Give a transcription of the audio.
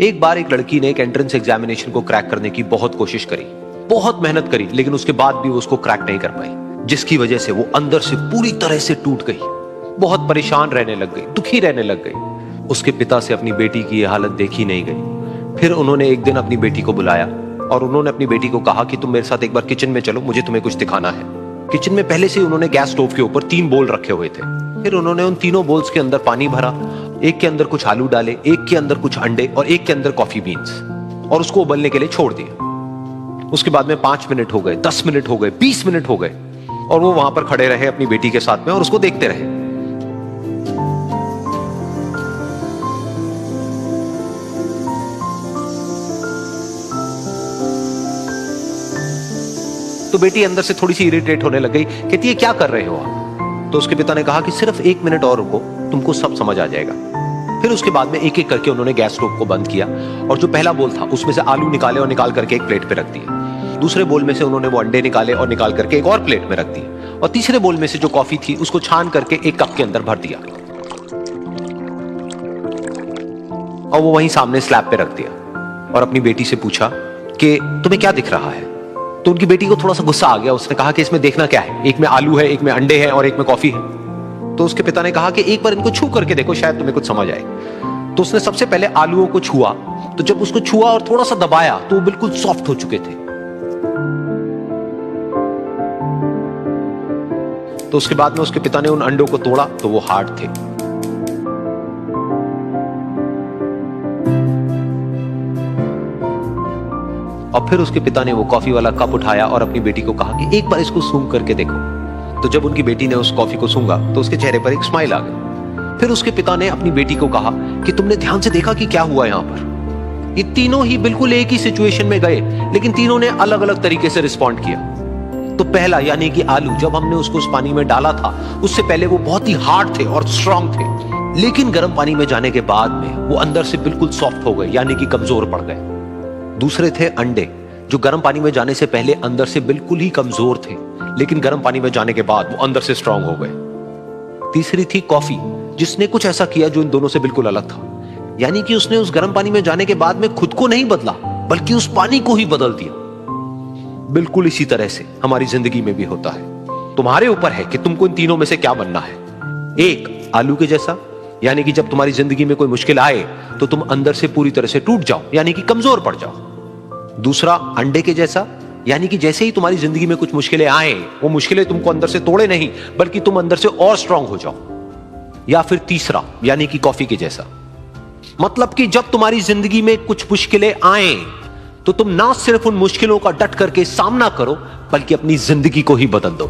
एक बार एक लड़की ने एक एंट्रेंस एग्जामिनेशन को क्रैक करने की बहुत कोशिश करी, बहुत मेहनत करी, लेकिन उसके बाद भी वो उसको क्रैक नहीं कर पाई, जिसकी वजह से वो अंदर से पूरी तरह से टूट गई, बहुत परेशान रहने लग गई, दुखी रहने लग गई। उसके पिता से अपनी बेटी की यह हालत देखी नहीं गई। फिर उन्होंने एक दिन अपनी बेटी को बुलाया और उन्होंने अपनी बेटी को कहा कि तुम मेरे साथ एक बार किचन में चलो, मुझे तुम्हें कुछ दिखाना है। किचन में पहले से उन्होंने गैस स्टोव के ऊपर 3 बोल रखे हुए थे। फिर उन्होंने उन तीनों बोल्स के अंदर पानी भरा, एक के अंदर कुछ आलू डाले, एक के अंदर कुछ अंडे और एक के अंदर कॉफी बीन्स, और उसको उबलने के लिए छोड़ दिया। उसके बाद में 5 मिनट हो गए, 10 मिनट हो गए, 20 मिनट हो गए, और वो वहां पर खड़े रहे अपनी बेटी के साथ में और उसको देखते रहे। तो बेटी अंदर से थोड़ी सी इरिटेट होने लग गई, कहती है क्या कर रहे हो आप? तो उसके पिता ने कहा कि सिर्फ 1 मिनट और रुको, तुमको सब समझ आ जाएगा। फिर उसके बाद में एक एक करके उन्होंने गैस स्टोव को बंद किया और जो पहला बोल था उसमें से आलू निकाले और निकाल करके एक प्लेट पे रख दिए। दूसरे बोल में से उन्होंने वो अंडे निकाले और निकाल करके एक और प्लेट में रख दिए, और तीसरे बोल में से जो कॉफी थी उसको छान करके एक कप के अंदर भर दिया और वो वहीं सामने स्लैब पे रख दिया और अपनी बेटी से पूछा कि तुम्हें क्या दिख रहा है? तो उनकी बेटी को थोड़ा सा गुस्सा आ गया। उसने कहा कि इसमें देखना क्या है, एक में आलू है, एक में अंडे हैं और एक में कॉफी है। तो उसके पिता ने कहा कि एक बार इनको छू करके देखो, शायद तुम्हें कुछ समझ आए। तो उसने सबसे पहले आलूओं को छुआ, तो जब उसको छुआ और थोड़ा सा दबाया तो वो बिल्कुल सॉफ्ट हो चुके थे। तो उसके बाद में उसके पिता ने उन अंडों को तोड़ा तो वो हार्ड थे। और फिर उसके पिता ने वो कॉफी वाला कप उठाया और अपनी बेटी को कहा कि एक बार इसको सूंघ करके देखो। तो जब उनकी बेटी ने उस कॉफी को सूंघा तो उसके चेहरे पर एक स्माइल आ गई। फिर उसके पिता ने अपनी बेटी को कहा कि तुमने ध्यान से देखा कि क्या हुआ यहां पर? ये तीनों ही बिल्कुल एक ही सिचुएशन में गए, लेकिन तीनों ने अलग अलग तरीके से रिस्पॉन्ड किया। तो पहला यानी कि आलू, जब हमने उसको उस पानी में डाला था उससे पहले वो बहुत ही हार्ड थे और स्ट्रांग थे, लेकिन गर्म पानी में जाने के बाद में वो अंदर से बिल्कुल सॉफ्ट हो गए, यानी कि कमजोर पड़ गए। दूसरे थे अंडे, जो गर्म पानी में जाने से पहले अंदर से बिल्कुल ही कमजोर थे, लेकिन गर्म पानी में जाने के बाद वो अंदर से स्ट्रांग हो गए। तीसरी थी कॉफी, जिसने कुछ ऐसा किया जो इन दोनों से बिल्कुल अलग था, यानी कि उसने उस गर्म पानी में जाने के बाद में खुद को नहीं बदला, बल्कि उस पानी को ही बदल दिया। बिल्कुल इसी तरह से हमारी जिंदगी में भी होता है। तुम्हारे ऊपर है कि तुमको इन तीनों में से क्या बनना है। एक, आलू के जैसा, यानी कि जब तुम्हारी जिंदगी में कोई मुश्किल आए तो तुम अंदर से पूरी तरह से टूट जाओ, यानी कि कमजोर पड़ जाओ। दूसरा, अंडे के जैसा, यानी कि जैसे ही तुम्हारी जिंदगी में कुछ मुश्किलें आए, वो मुश्किलें तुमको अंदर से तोड़े नहीं, बल्कि तुम अंदर से और स्ट्रांग हो जाओ। या फिर तीसरा, यानी कि कॉफी के जैसा, मतलब कि जब तुम्हारी जिंदगी में कुछ मुश्किलें आए तो तुम ना सिर्फ उन मुश्किलों का डट करके सामना करो, बल्कि अपनी जिंदगी को ही बदल दो।